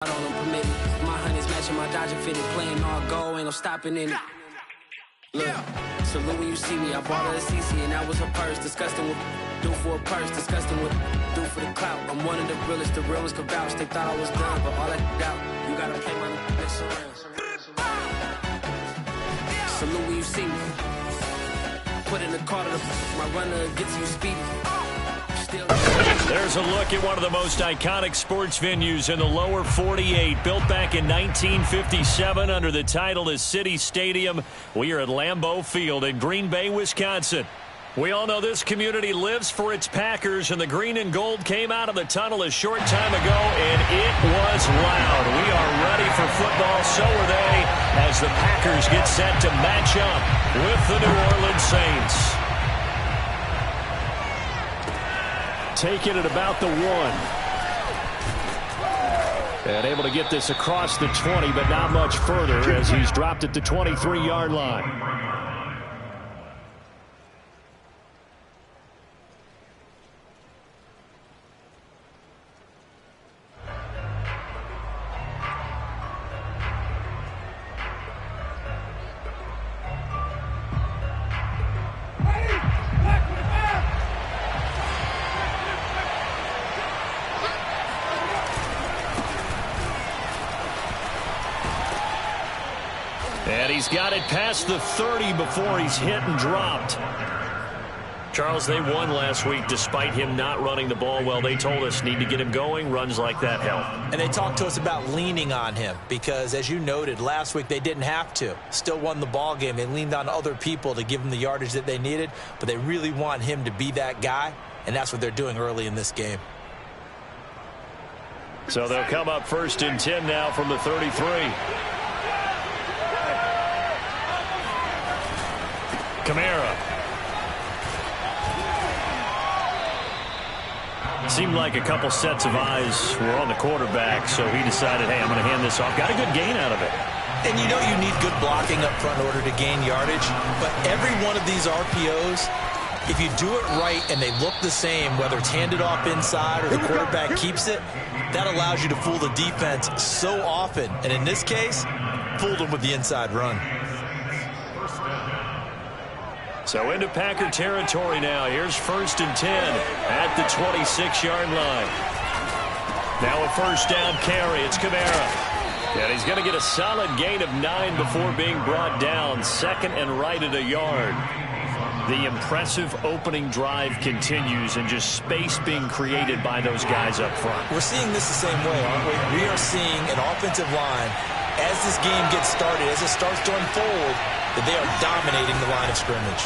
I don't permit it. My honey's matching my Dodger fitted, playing all go, ain't no stopping in it. Look, salute when you see me. I bought her a CC and that was her purse. Disgusting what do for a purse, disgusting what do for the clout. I'm one of the realest could vouch. They thought I was done, but all that out. You gotta play my next around. Salute when you see me. Put in the car to my runner gets you speedy. There's a look at one of the most iconic sports venues in the lower 48. Built back in 1957 under the title of City Stadium. We are at Lambeau Field in Green Bay, Wisconsin. We all know this community lives for its Packers, and the green and gold came out of the tunnel a short time ago, and it was loud. We are ready for football, so are they, as the Packers get set to match up with the New Orleans Saints. Taking it about the 1. And able to get this across the 20, but not much further as he's dropped at the 23-yard line. And he's got it past the 30 before he's hit and dropped. Charles, they won last week despite him not running the ball well. They told us need to get him going. Runs like that help. And they talked to us about leaning on him because, as you noted, last week they didn't have to. Still won the ball game. They leaned on other people to give them the yardage that they needed, but they really want him to be that guy, and that's what they're doing early in this game. So they'll come up 1st and 10 now from the 33. Kamara. Seemed like a couple sets of eyes were on the quarterback, so he decided, hey, I'm going to hand this off. Got a good gain out of it. And you know you need good blocking up front in order to gain yardage, but every one of these RPOs, if you do it right and they look the same, whether it's handed off inside or the quarterback keeps it, that allows you to fool the defense so often. And in this case, fooled them with the inside run. So into Packer territory now. Here's 1st and 10 at the 26-yard line. Now a first down carry. It's Kamara. And he's going to get a solid gain of 9 before being brought down. 2nd and right at a yard. The impressive opening drive continues, and just space being created by those guys up front. We're seeing this the same way, aren't we? We are seeing an offensive line, as this game gets started, as it starts to unfold, that they are dominating the line of scrimmage.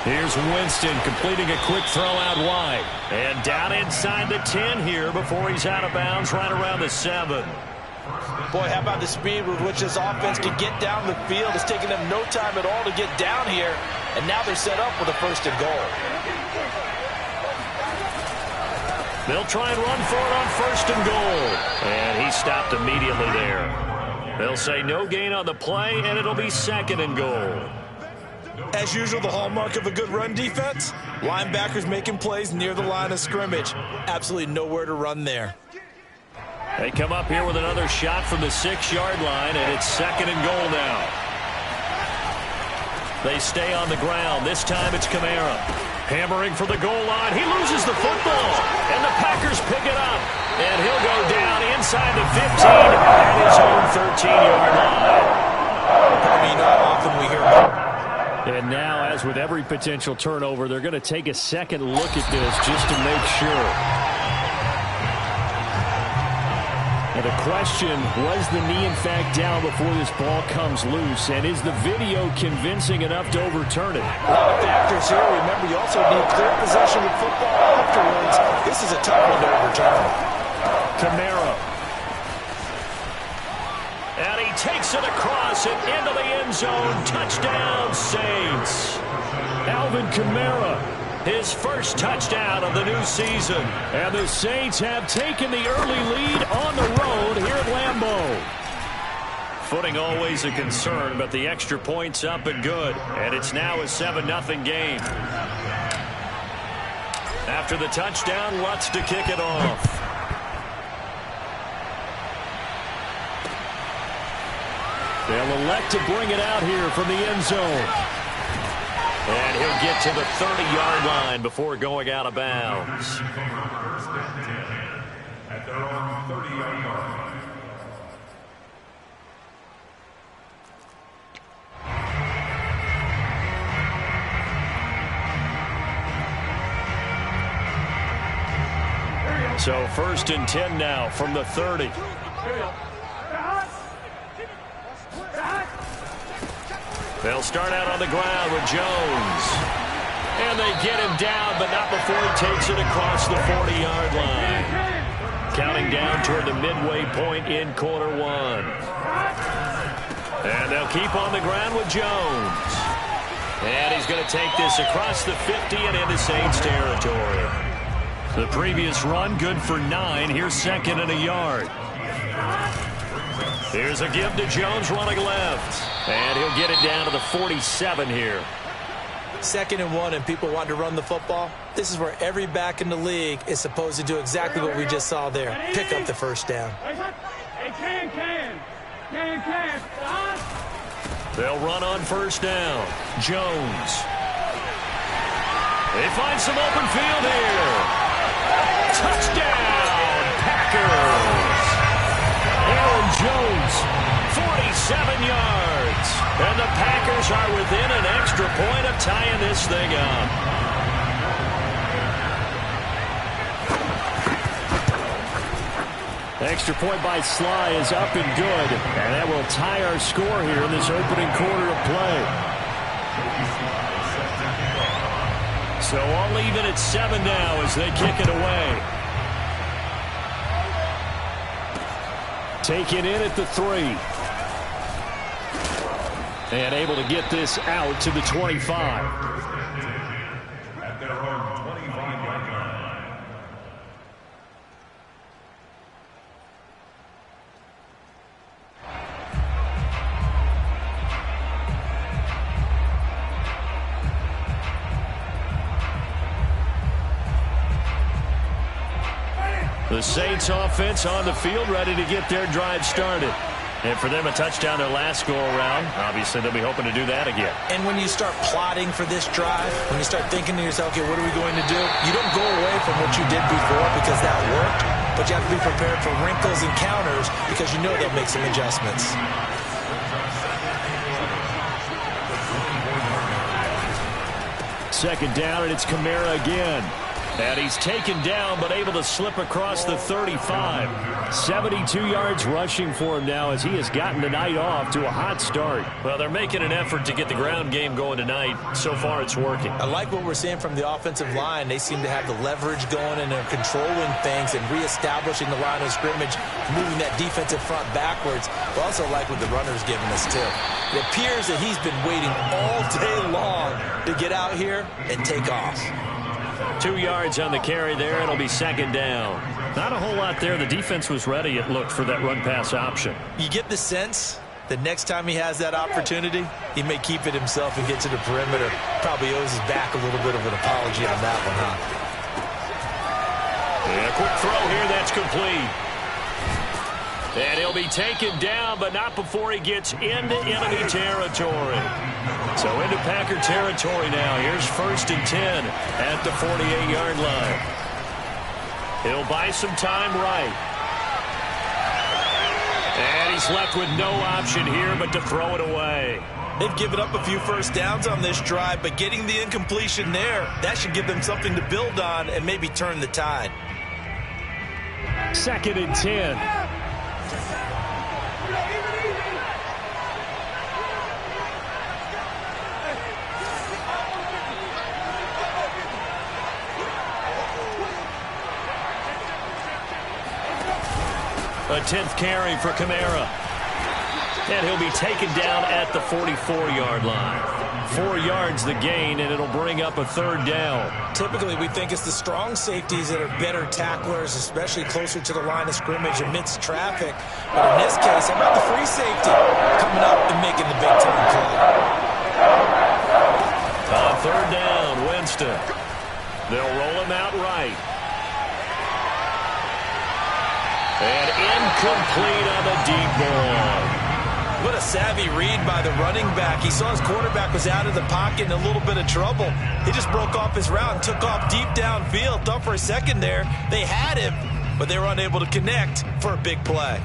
Here's Winston completing a quick throw out wide. And down inside the 10 here before he's out of bounds right around the 7. Boy, how about the speed with which this offense can get down the field? It's taken them no time at all to get down here, and now they're set up with a 1st and goal. They'll try and run for it on 1st and goal. And he stopped immediately there. They'll say no gain on the play, and it'll be 2nd and goal. As usual, the hallmark of a good run defense, linebackers making plays near the line of scrimmage. Absolutely nowhere to run there. They come up here with another shot from the 6-yard line, and it's 2nd and goal now. They stay on the ground. This time it's Kamara. Hammering for the goal line. He loses the football, and the Packers pick it up. And he'll go down inside the 15 at his own 13-yard line. I mean, not often we hear about. And now, as with every potential turnover, they're going to take a second look at this just to make sure. And the question, was the knee in fact down before this ball comes loose? And is the video convincing enough to overturn it? A lot of factors here. Remember, you also need clear possession of football afterwards. This is a tough one to overturn. Kamara. And he takes it across and into the end zone. Touchdown, Saints. Alvin Kamara, his first touchdown of the new season. And the Saints have taken the early lead on the road here at Lambeau. Footing always a concern, but the extra point's up and good. And it's now a 7-0 game. After the touchdown, Lutz to kick it off. They'll elect to bring it out here from the end zone. And he'll get to the 30-yard line before going out of bounds. At their own 30-yard line. So 1st and 10 now from the 30. They'll start out on the ground with Jones. And they get him down, but not before he takes it across the 40-yard line. Counting down toward the midway point in quarter one. And they'll keep on the ground with Jones. And he's going to take this across the 50 and into Saints territory. The previous run, good for 9. Here's 2nd and a yard. Here's a give to Jones running left. And he'll get it down to the 47 here. 2nd and 1 and people want to run the football. This is where every back in the league is supposed to do exactly what we just saw there. Pick up the first down. They'll run on first down. Jones. They find some open field here. Touchdown, Packers. Aaron Jones, 47 yards. And the Packers are within an extra point of tying this thing up. Extra point by Sly is up and good. And that will tie our score here in this opening quarter of play. So all even at 7 now as they kick it away. Taken in at the 3. And able to get this out to the 25. At their own 25-yard line. The Saints offense on the field ready to get their drive started. And for them, a touchdown their last go-around. Obviously, they'll be hoping to do that again. And when you start plotting for this drive, when you start thinking to yourself, okay, what are we going to do? You don't go away from what you did before because that worked, but you have to be prepared for wrinkles and counters because you know they'll make some adjustments. Second down, and it's Kamara again. And he's taken down, but able to slip across the 35. 72 yards rushing for him now as he has gotten the night off to a hot start. Well, they're making an effort to get the ground game going tonight. So far, it's working. I like what we're seeing from the offensive line. They seem to have the leverage going, and they're controlling things and reestablishing the line of scrimmage, moving that defensive front backwards. We also like what the runner's giving us, too. It appears that he's been waiting all day long to get out here and take off. 2 yards on the carry there. It'll be second down. Not a whole lot there. The defense was ready, it looked, for that run-pass option. You get the sense that next time he has that opportunity, he may keep it himself and get to the perimeter. Probably owes his back a little bit of an apology on that one, huh? And a quick throw here. That's complete. And he'll be taken down, but not before he gets into enemy territory. So into Packer territory now. Here's 1st and 10 at the 48-yard line. He'll buy some time right. And he's left with no option here but to throw it away. They've given up a few first downs on this drive, but getting the incompletion there, that should give them something to build on and maybe turn the tide. 2nd and 10. A 10th carry for Kamara. And he'll be taken down at the 44-yard line. 4 yards the gain, and it'll bring up a third down. Typically, we think it's the strong safeties that are better tacklers, especially closer to the line of scrimmage amidst traffic. But in this case, how about the free safety coming up and making the big-time play? On third down, Winston. They'll roll him out right. And incomplete on the deep ball. What a savvy read by the running back. He saw his quarterback was out of the pocket in a little bit of trouble. He just broke off his route and took off deep downfield. Thought for a second there they had him, but they were unable to connect for a big play.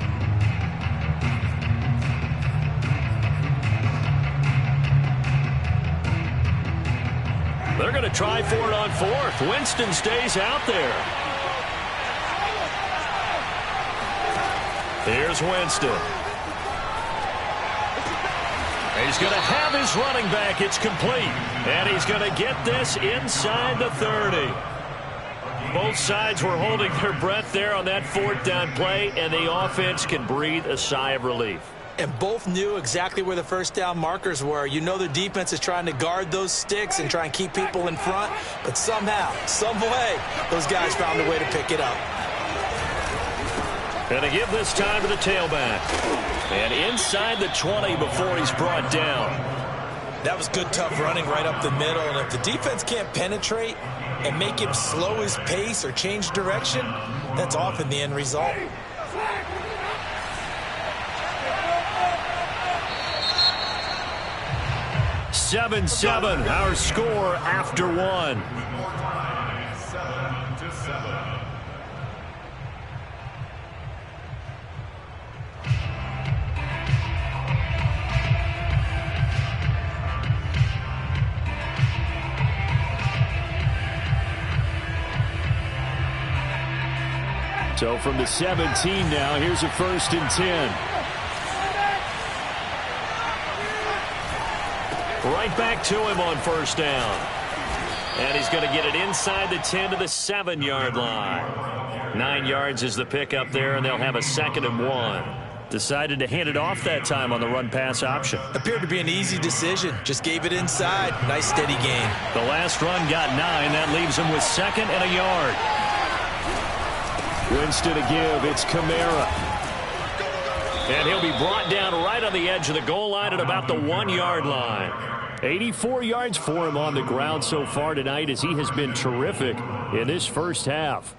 They're going to try for it on fourth. Winston stays out there. Here's Winston. He's going to have his running back. It's complete. And he's going to get this inside the 30. Both sides were holding their breath there on that fourth down play, and the offense can breathe a sigh of relief. And both knew exactly where the first down markers were. You know the defense is trying to guard those sticks and try and keep people in front, but somehow, some way, those guys found a way to pick it up. And to give this time to the tailback. And inside the 20 before he's brought down. That was good, tough running right up the middle. And if the defense can't penetrate and make him slow his pace or change direction, that's often the end result. Seven, our score after one. 7-7. So from the 17 now, here's a 1st and 10. Right back to him on first down. And he's going to get it inside the 10 to the 7-yard line. 9 yards is the pickup there, and they'll have a 2nd and 1. Decided to hand it off that time on the run-pass option. Appeared to be an easy decision. Just gave it inside. Nice, steady gain. The last run got 9. That leaves him with 2nd and a yard. Winston to give. It's Kamara. And he'll be brought down right on the edge of the goal line at about the 1-yard line. 84 yards for him on the ground so far tonight as he has been terrific in this first half.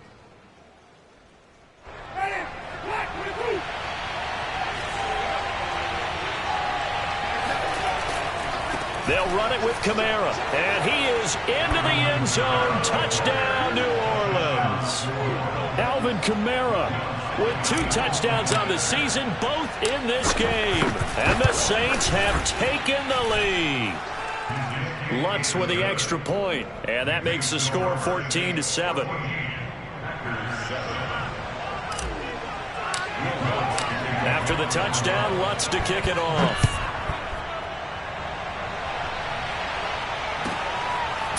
They'll run it with Kamara. And he is into the end zone. Touchdown, New Orleans. Alvin Kamara with 2 touchdowns on the season, both in this game. And the Saints have taken the lead. Lutz with the extra point, and that makes the score 14-7. After the touchdown, Lutz to kick it off.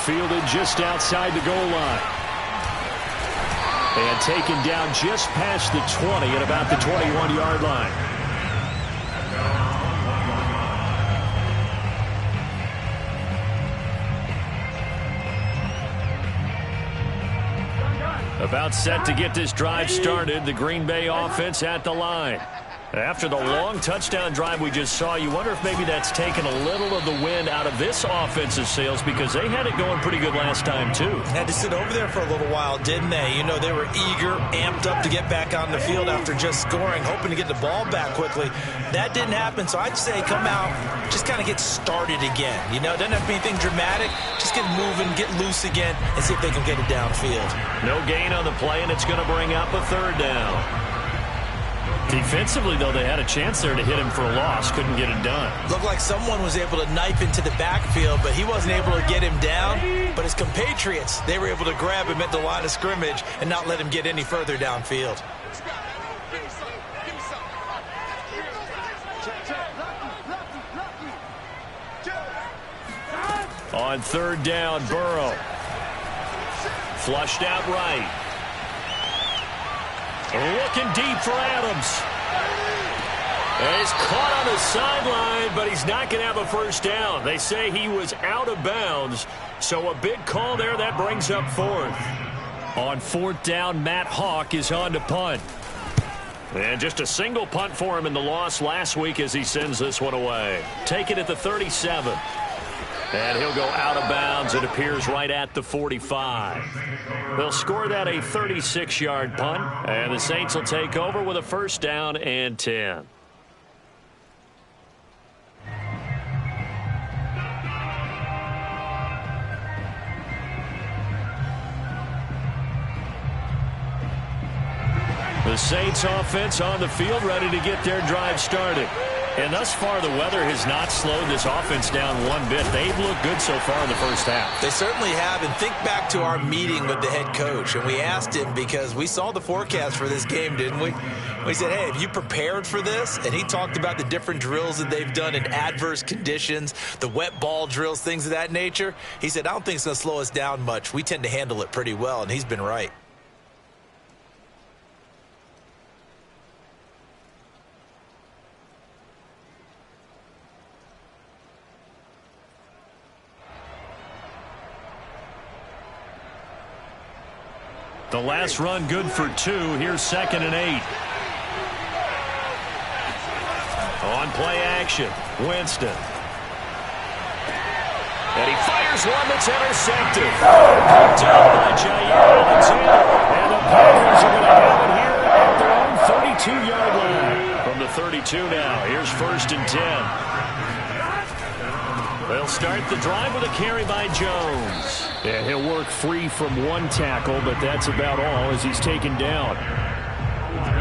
Fielded just outside the goal line. And taken down just past the 20 at about the 21-yard line. About set to get this drive started. The Green Bay offense at the line. After the long touchdown drive we just saw, you wonder if maybe that's taken a little of the wind out of this offensive sails because they had it going pretty good last time, too. Had to sit over there for a little while, didn't they? You know, they were eager, amped up to get back on the field after just scoring, hoping to get the ball back quickly. That didn't happen, so I'd say come out, just kind of get started again. You know, doesn't have to be anything dramatic. Just get moving, get loose again, and see if they can get it downfield. No gain on the play, and it's going to bring up a 3rd down. Defensively, though, they had a chance there to hit him for a loss. Couldn't get it done. Looked like someone was able to knife into the backfield, but he wasn't able to get him down. But his compatriots, they were able to grab him at the line of scrimmage and not let him get any further downfield. On 3rd down, Burrow. Flushed out right. Looking deep for Adams. And he's caught on the sideline, but he's not going to have a first down. They say he was out of bounds, so a big call there. That brings up 4th. On 4th down, Matt Hawk is on to punt. And just a single punt for him in the loss last week as he sends this one away. Take it at the 37. And he'll go out of bounds. It appears right at the 45. They'll score that a 36-yard punt. And the Saints will take over with a 1st down and 10. The Saints offense on the field, ready to get their drive started. And thus far, the weather has not slowed this offense down one bit. They've looked good so far in the first half. They certainly have. And think back to our meeting with the head coach. And we asked him, because we saw the forecast for this game, didn't we? We said, hey, have you prepared for this? And he talked about the different drills that they've done in adverse conditions, the wet ball drills, things of that nature. He said, I don't think it's going to slow us down much. We tend to handle it pretty well. And he's been right. The last run good for 2. Here's 2nd and 8. On play action, Winston. And he fires one that's intercepted. Picked up by Jair Alexander. And the Packers are going to have it here at their own 32-yard line. From the 32 now, here's 1st and 10. They'll start the drive with a carry by Jones. And he'll work free from one tackle, but that's about all as he's taken down.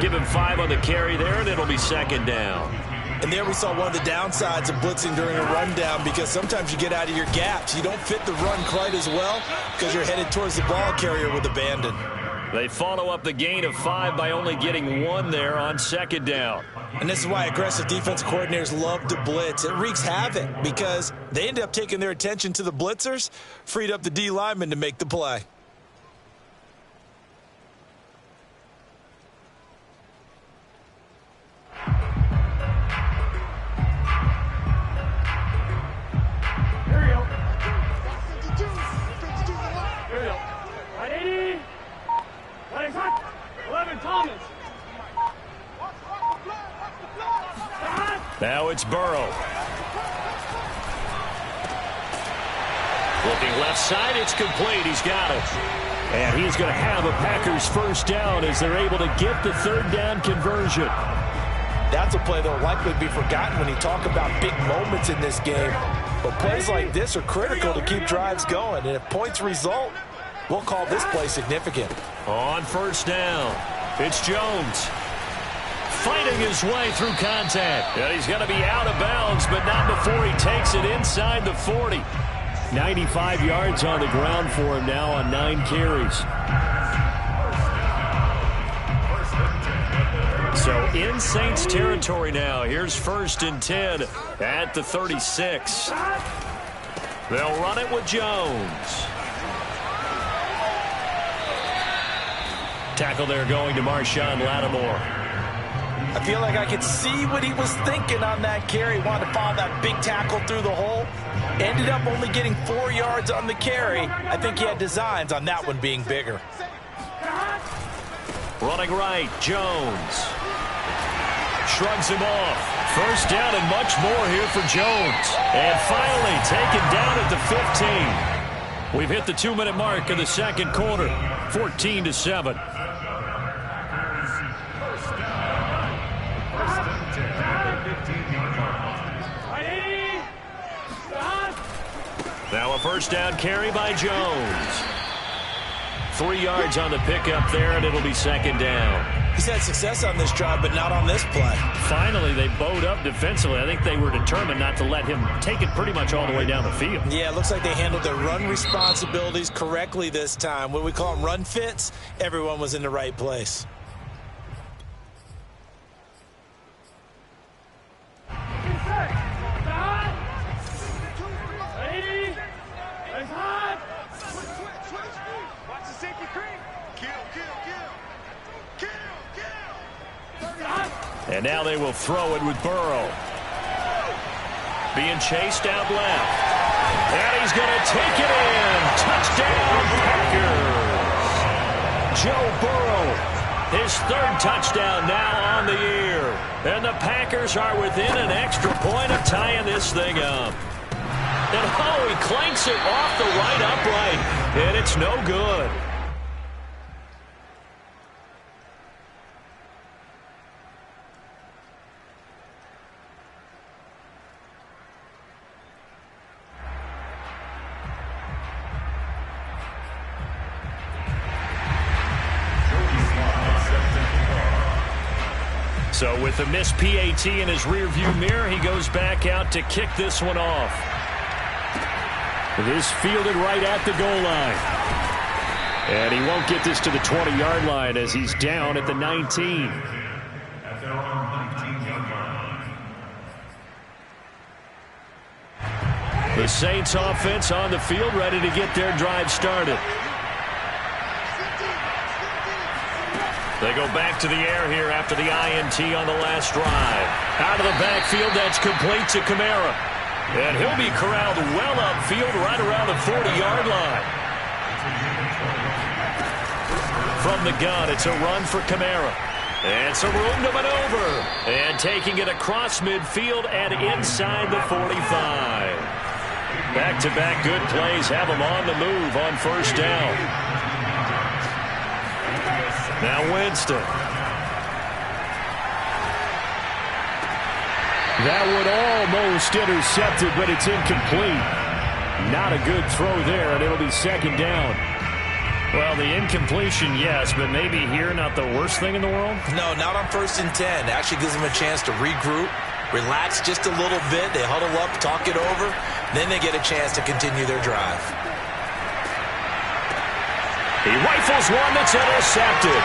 Give him 5 on the carry there, and it'll be 2nd down. And there we saw one of the downsides of blitzing during a rundown, because sometimes you get out of your gaps. You don't fit the run quite as well because you're headed towards the ball carrier with abandon. They follow up the gain of 5 by only getting 1 there on 2nd down. And this is why aggressive defensive coordinators love to blitz. It wreaks havoc because they end up taking their attention to the blitzers, freed up the D lineman to make the play. Here you go. 180. 11 Thomas. Now it's Burrow. Looking left side, it's complete. He's got it. And he's going to have a Packers 1st down as they're able to get the 3rd down conversion. That's a play that will likely be forgotten when you talk about big moments in this game. But plays like this are critical to keep drives going. And if points result, we'll call this play significant. On 1st down, it's Jones. Fighting his way through contact. And he's going to be out of bounds, but not before he takes it inside the 40. 95 yards on the ground for him now on 9 carries. So in Saints territory now. Here's 1st and 10 at the 36. They'll run it with Jones. Tackle there going to Marshawn Lattimore. I feel like I could see what he was thinking on that carry. Wanted to follow that big tackle through the hole. Ended up only getting 4 yards on the carry. I think he had designs on that one being bigger. Running right, Jones. Shrugs him off. 1st down and much more here for Jones. And finally taken down at the 15. We've hit the 2-minute mark of the 2nd quarter. 14-7. Now a 1st down carry by Jones. 3 yards on the pickup there, and it'll be 2nd down. He's had success on this drive, but not on this play. Finally, they bowed up defensively. I think they were determined not to let him take it pretty much all the way down the field. Yeah, it looks like they handled their run responsibilities correctly this time. What we call them run fits, everyone was in the right place. And now they will throw it with Burrow. Being chased out left. And he's going to take it in. Touchdown, Packers. Joe Burrow, his 3rd touchdown now on the year. And the Packers are within an extra point of tying this thing up. And oh, he clanks it off the right upright. And it's no good. So with the missed PAT in his rearview mirror, he goes back out to kick this one off. This fielded right at the goal line. And he won't get this to the 20-yard line as he's down at the 19. At their own 19-yard line. The Saints offense on the field, ready to get their drive started. They go back to the air here after the INT on the last drive. Out of the backfield, that's complete to Kamara. And he'll be corralled well upfield right around the 40-yard line. From the gun, it's a run for Kamara. And some room to maneuver. And taking it across midfield and inside the 45. Back-to-back good plays have him on the move on first down. Now Winston. That would almost intercepted, but it's incomplete. Not a good throw there, and it'll be second down. Well, the incompletion, yes, but maybe here not the worst thing in the world? No, not on 1st and 10. Actually gives them a chance to regroup, relax just a little bit. They huddle up, talk it over. Then they get a chance to continue their drive. He rifles one that's intercepted.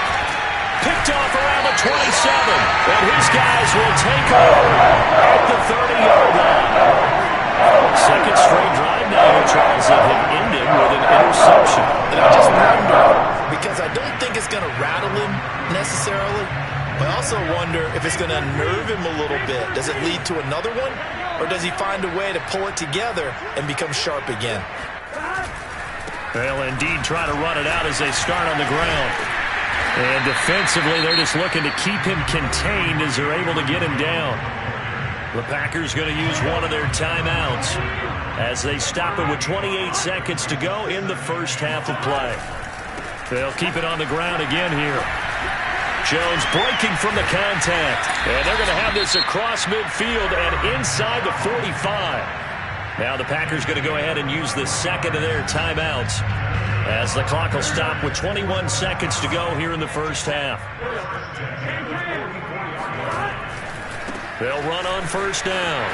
Picked off around the 27. And his guys will take over at the 30-yard line. Second straight drive now, Charles, that have ended with an interception. And I just wonder, because I don't think it's going to rattle him necessarily, but I also wonder if it's going to unnerve him a little bit. Does it lead to another one? Or does he find a way to pull it together and become sharp again? They'll indeed try to run it out as they start on the ground. And defensively, they're just looking to keep him contained as they're able to get him down. The Packers going to use one of their timeouts as they stop it with 28 seconds to go in the first half of play. They'll keep it on the ground again here. Jones breaking from the contact. And they're going to have this across midfield and inside the 45. Now the Packers going to go ahead and use the second of their timeouts as the clock will stop with 21 seconds to go here in the first half. They'll run on first down.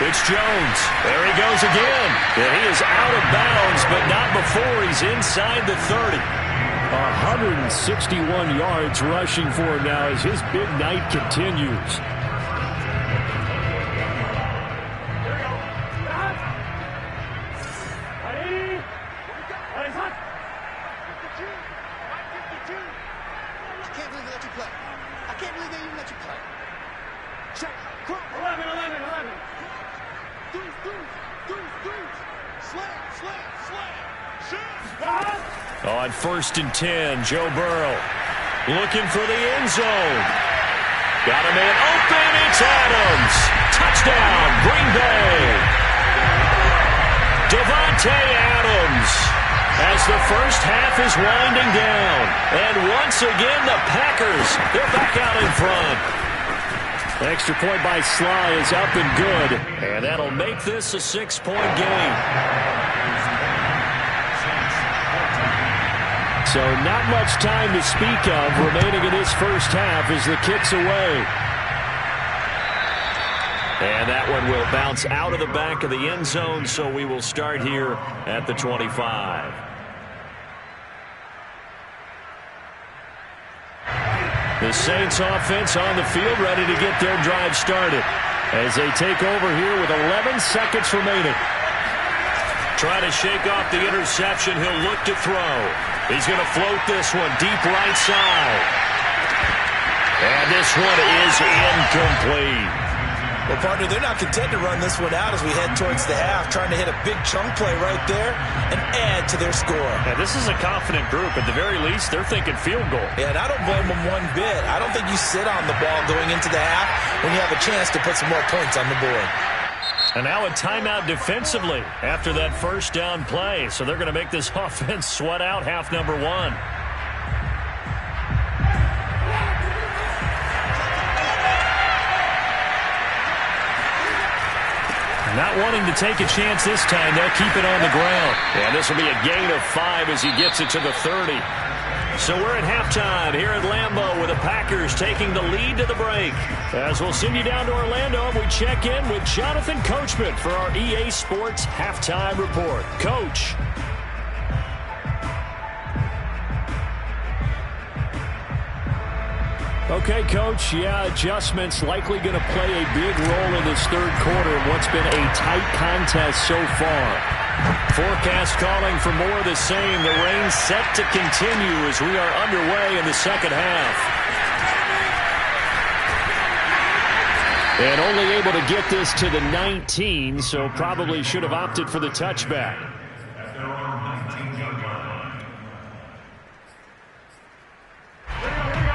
It's Jones. There he goes again. And he is out of bounds, but not before he's inside the 30. 161 yards rushing for him now as his big night continues. On 1st and 10, Joe Burrow looking for the end zone. Got a man open. It's Adams. Touchdown, Green Bay. Devontae Adams as the first half is winding down. And once again, the Packers, they're back out in front. Extra point by Sly is up and good. And that'll make this a 6-point game. So not much time to speak of remaining in this first half as the kick's away. And that one will bounce out of the back of the end zone, so we will start here at the 25. The Saints offense on the field ready to get their drive started as they take over here with 11 seconds remaining. Try to shake off the interception. He'll look to throw. He's going to float this one deep right side. And this one is incomplete. Well, partner, they're not content to run this one out as we head towards the half, trying to hit a big chunk play right there and add to their score. Now, this is a confident group. At the very least, they're thinking field goal. Yeah, and I don't blame them one bit. I don't think you sit on the ball going into the half when you have a chance to put some more points on the board. And now a timeout defensively after that first down play. So they're going to make this offense sweat out half number one. Not wanting to take a chance this time. They'll keep it on the ground. And this will be a gain of 5 as he gets it to the 30. So we're at halftime here at Lambeau with the Packers taking the lead to the break. As we'll send you down to Orlando and we check in with Jonathan Coachman for our EA Sports Halftime Report. Coach. Okay, Coach, adjustments likely going to play a big role in this third quarter in what's been a tight contest so far. Forecast calling for more of the same. The rain set to continue as we are underway in the second half. And only able to get this to the 19, so probably should have opted for the touchback.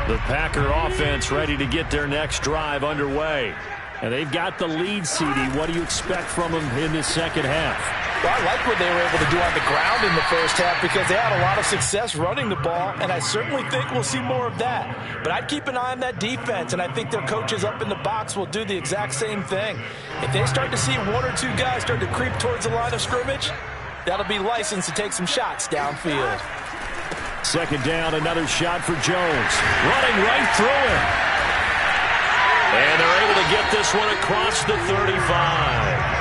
The Packer offense ready to get their next drive underway. And they've got the lead, CD. What do you expect from them in this second half? Well, I like what they were able to do on the ground in the first half because they had a lot of success running the ball, and I certainly think we'll see more of that. But I'd keep an eye on that defense, and I think their coaches up in the box will do the exact same thing. If they start to see one or two guys start to creep towards the line of scrimmage, that'll be licensed to take some shots downfield. Second down, another shot for Jones. Running right through him. And they're able to get this one across the 35.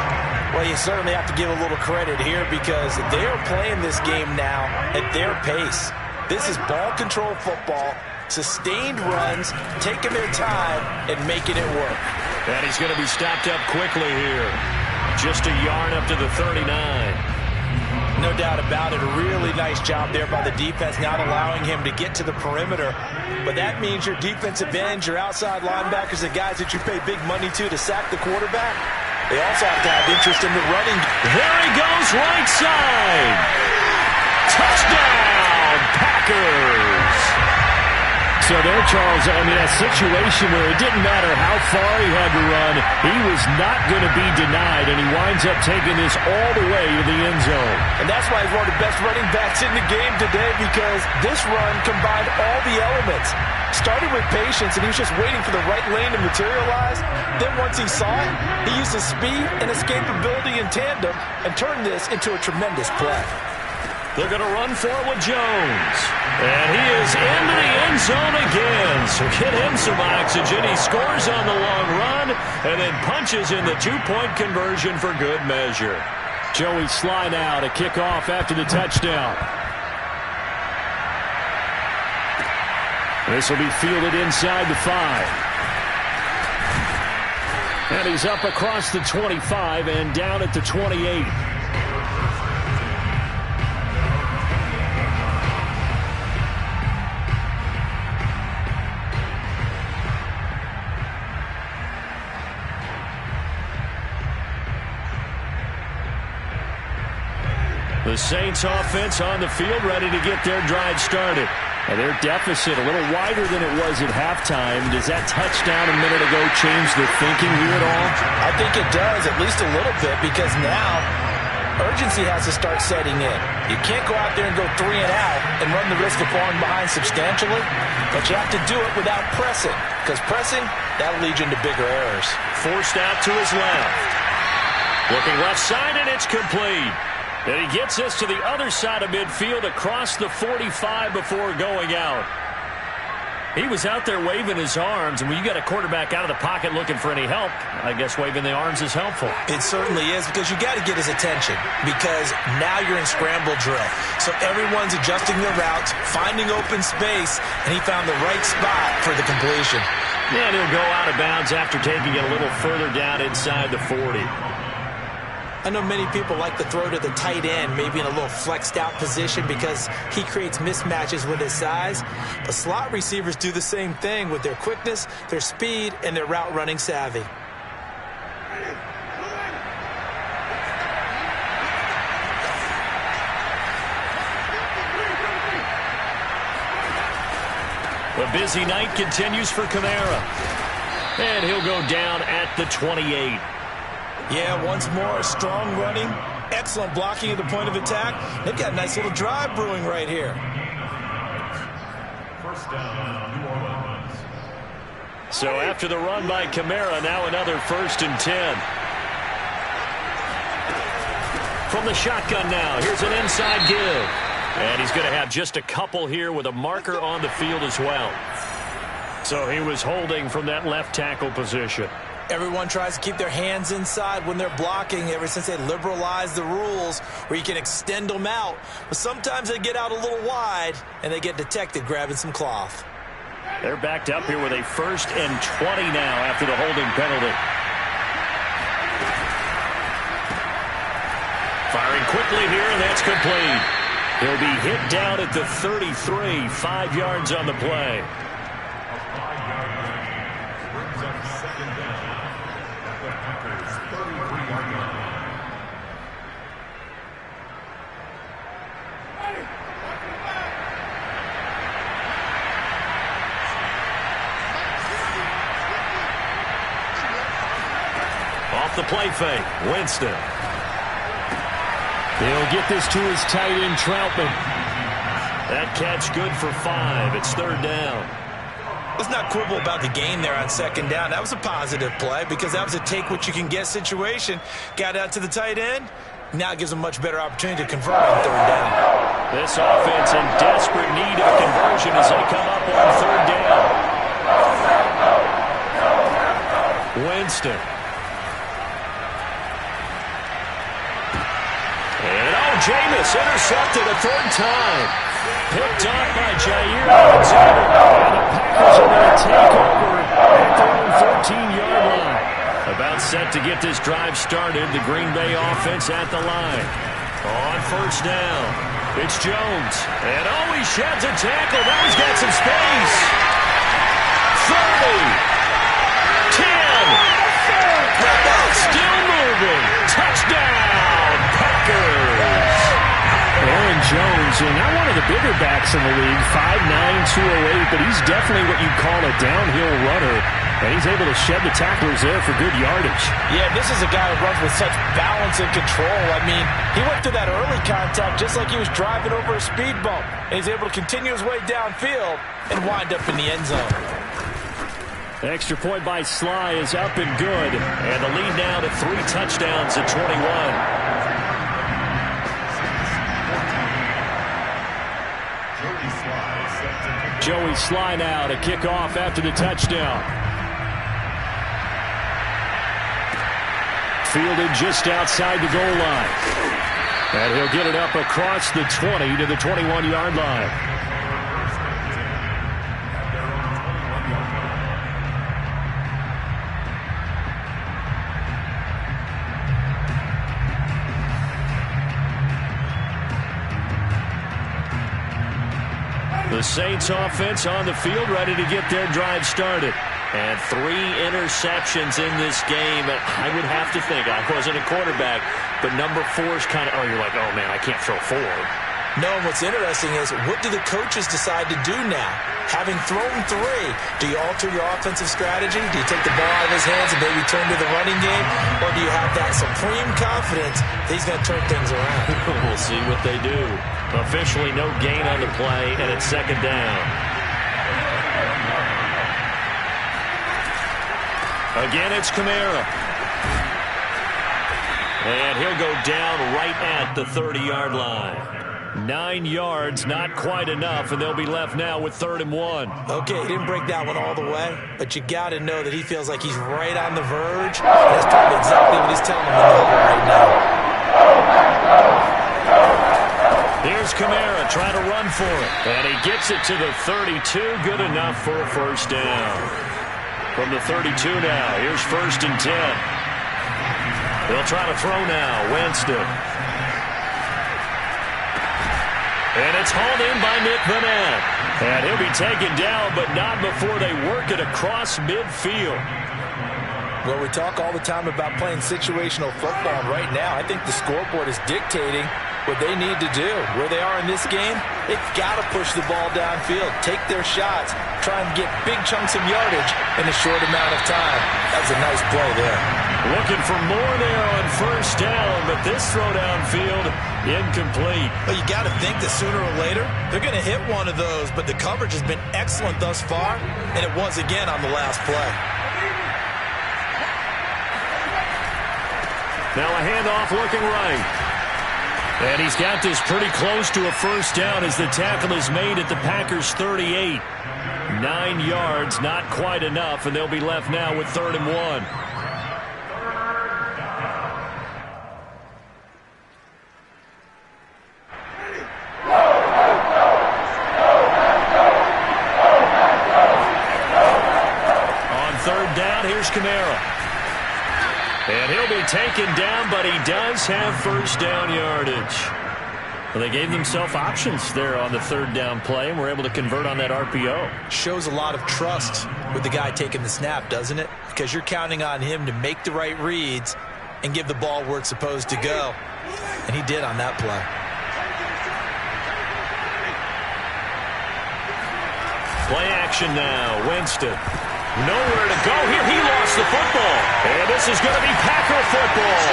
Well, you certainly have to give a little credit here because they are playing this game now at their pace. This is ball control football, sustained runs, taking their time and making it work. And he's going to be stopped up quickly here. Just a yard up to the 39. No doubt about it. A really nice job there by the defense, not allowing him to get to the perimeter. But that means your defensive ends, your outside linebackers, the guys that you pay big money to sack the quarterback, they also have to have interest in the running. There he goes, right side. Touchdown, Packers. So there, Charles, I mean, a situation where it didn't matter how far he had to run, he was not going to be denied, and he winds up taking this all the way to the end zone. And that's why he's one of the best running backs in the game today, because this run combined all the elements. Started with patience, and he was just waiting for the right lane to materialize. Then once he saw it, he used his speed and escapability in tandem and turned this into a tremendous play. They're going to run for it with Jones. And he is into the end zone again. So get him some oxygen. He scores on the long run and then punches in the two-point conversion for good measure. Joey Sly now to kick off after the touchdown. This will be fielded inside the 5. And he's up across the 25 and down at the 28. The Saints offense on the field ready to get their drive started. And their deficit a little wider than it was at halftime. Does that touchdown a minute ago change the thinking here at all? I think it does, at least a little bit, because now urgency has to start setting in. You can't go out there and go 3 and out and run the risk of falling behind substantially, but you have to do it without pressing, because pressing, that'll lead you into bigger errors. Forced out to his left. Looking left side, and it's complete. And he gets us to the other side of midfield across the 45 before going out. He was out there waving his arms, and when you got a quarterback out of the pocket looking for any help, I guess waving the arms is helpful. It certainly is, because you got to get his attention, because now you're in scramble drill. So everyone's adjusting their routes, finding open space, and he found the right spot for the completion. And he'll go out of bounds after taking it a little further down inside the 40. I know many people like to throw to the tight end, maybe in a little flexed out position because he creates mismatches with his size. But slot receivers do the same thing with their quickness, their speed, and their route running savvy. The busy night continues for Kamara. And he'll go down at the 28. Yeah, once more, strong running, excellent blocking at the point of attack. They've got a nice little drive brewing right here. First down, New Orleans. So after the run by Kamara, now another 1st and 10. From the shotgun now, here's an inside give. And he's going to have just a couple here with a marker on the field as well. So he was holding from that left tackle position. Everyone tries to keep their hands inside when they're blocking ever since they liberalized the rules where you can extend them out. But sometimes they get out a little wide and they get detected grabbing some cloth. They're backed up here with a 1st and 20 now after the holding penalty. Firing quickly here, and that's complete. He'll be hit down at the 33, 5 yards on the play. Off the play fake, Winston. He'll get this to his tight end, Troutman. That catch good for 5. It's 3rd down. Let's not quibble about the gain there on 2nd down. That was a positive play because that was a take-what-you-can-get situation. Got out to the tight end. Now it gives them a much better opportunity to convert on 3rd down. This offense in desperate need of a conversion as they come up on 3rd down. Winston. Jameis intercepted a 3rd time. Picked off by Jair Alexander. And the Packers are going to take over at their own 14-yard line. About set to get this drive started. The Green Bay offense at the line. On 1st down, it's Jones. And he sheds a tackle. Now he's got some space. 30. 10. Still moving. Touchdown, Packers. Aaron Jones, not one of the bigger backs in the league, 5'9", 208, but he's definitely what you call a downhill runner, and he's able to shed the tacklers there for good yardage. Yeah, this is a guy who runs with such balance and control. I mean, he went through that early contact just like he was driving over a speed bump, and he's able to continue his way downfield and wind up in the end zone. Extra point by Sly is up and good, and the lead now to 3 touchdowns at 21. Joey Sly now to kick off after the touchdown. Fielded just outside the goal line. And he'll get it up across the 20 to the 21-yard line. The Saints offense on the field ready to get their drive started. And 3 interceptions in this game. I would have to think, I wasn't a quarterback, but number 4 is kind of, you're like, oh man, I can't throw 4. No, and what's interesting is, what do the coaches decide to do now? Having thrown 3, do you alter your offensive strategy? Do you take the ball out of his hands and maybe turn to the running game? Or do you have that supreme confidence that he's going to turn things around? We'll see what they do. Officially no gain on the play, and it's 2nd down. Again, it's Kamara. And he'll go down right at the 30-yard line. 9 yards, not quite enough, and they'll be left now with 3rd and 1. Okay, he didn't break that one all the way, but you got to know that he feels like he's right on the verge. And that's probably exactly what he's telling him to know right now. Here's Kamara trying to run for it, and he gets it to the 32. Good enough for a 1st down. From the 32 now, here's 1st and 10. They'll try to throw now. Winston. And it's hauled in by Nick Vanette. And he'll be taken down, but not before they work it across midfield. Well, we talk all the time about playing situational football, and right now I think the scoreboard is dictating what they need to do. Where they are in this game, they've got to push the ball downfield, take their shots, try and get big chunks of yardage in a short amount of time. That's a nice play there. Looking for more there on 1st down, but this throw downfield incomplete. Well, you got to think that sooner or later they're going to hit one of those, but the coverage has been excellent thus far, and it was again on the last play. Now a handoff looking right. And he's got this pretty close to a first down as the tackle is made at the Packers' 38. 9 yards, not quite enough, and they'll be left now with 3rd and 1. On 3rd down, here's Kamara. And he'll be taken down, but he does have first down yardage. Well, they gave themselves options there on the 3rd down play, and were able to convert on that RPO. Shows a lot of trust with the guy taking the snap, doesn't it? Because you're counting on him to make the right reads and give the ball where it's supposed to go. And he did on that play. Play action now. Winston. Nowhere to go here. He lost the football. And this is going to be Packer football.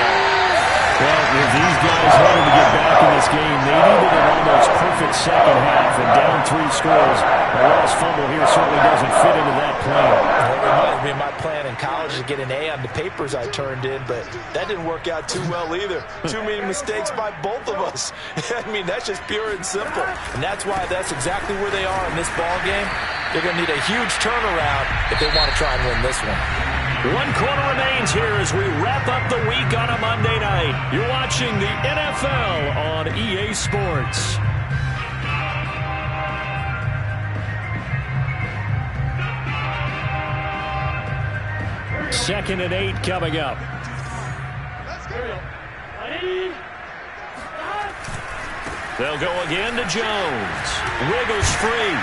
Well, if these guys wanted to get back in this game, they needed an almost perfect second half. And down 3 scores, a lost fumble here certainly doesn't fit into that plan. It reminds me of my plan in college to get an A on the papers I turned in, but that didn't work out too well either. Too many mistakes by both of us. I mean, that's just pure and simple. And that's why that's exactly where they are in this ball game. They're going to need a huge turnaround if they want to try and win this one. 1 quarter remains here as we wrap up the week on a Monday night. You're watching the NFL on EA Sports. Second and 8 coming up. They'll go again to Jones. Wiggles free.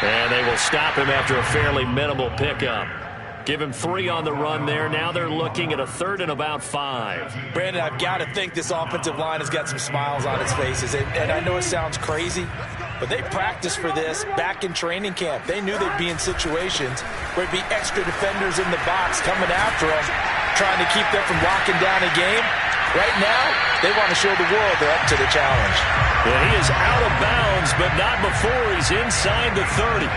And they will stop him after a fairly minimal pickup. Give him 3 on the run there. Now they're looking at a 3rd and about 5. Brandon, I've got to think this offensive line has got some smiles on its faces. And I know it sounds crazy, but they practiced for this back in training camp. They knew they'd be in situations where it'd be extra defenders in the box coming after them, trying to keep them from locking down a game. Right now, they want to show the world they're up to the challenge. Well, he is out of bounds, but not before he's inside the 30.